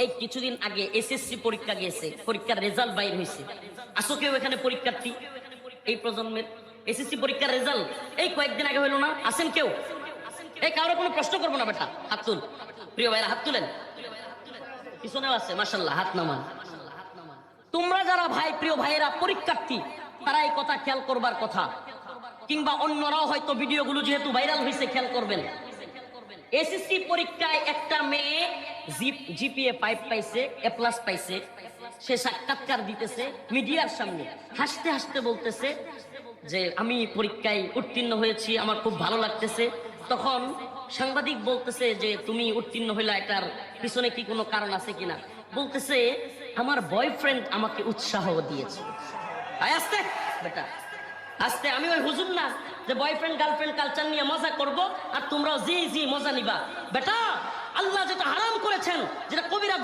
এই কিছুদিন আগে এসএসসি পরীক্ষা গিয়েছে, পরীক্ষার রেজাল্ট বাইর হয়েছে। আসো কেউ এখানে পরীক্ষার্থী? এই প্রজন্মের এসএসসি পরীক্ষার রেজাল্ট এই কয়েকদিন আগে হইলো না? আসেন কেউ? এই কারো কোনো প্রশ্ন করবো না বেটা, হাত তুল। প্রিয় ভাইরা হাত তুলেন, পিছনেও আছে মাশাআল্লাহ, হাত নামান। তোমরা যারা ভাই, প্রিয় ভাইয়েরা পরীক্ষার্থী, তারা এই কথা খেয়াল করবার কথা, কিংবা অন্যরাও হয়তো ভিডিওগুলো যেহেতু ভাইরাল হয়েছে খেয়াল করবেন। এসএসসি পরীক্ষায় একটা মেয়ে জিপিএ 5 পাইছে, এ প্লাস পাইছে। সে সাক্ষাৎকার দিতেছে মিডিয়ার সামনে, হাসতে হাসতে বলতেছে যে আমি পরীক্ষায় উত্তীর্ণ হয়েছি, আমার খুব ভালো লাগতেছে। তখন সাংবাদিক বলতেছে যে তুমি উত্তীর্ণ হইলা, এটার পিছনে কি কোনো কারণ আছে কিনা? বলতেছে আমার বয়ফ্রেন্ড আমাকে উৎসাহ দিয়েছে। আস্তে বেটা আস্তে, আমি ওই হুজুর না যে বয়ফ্রেন্ড গার্লফ্রেন্ড কালচার নিয়ে মজা করব আর তোমরাও জি জি মজা নিবা। বেটা আল্লাহ যেটা হারাম করেছেন, যেটা কবিরা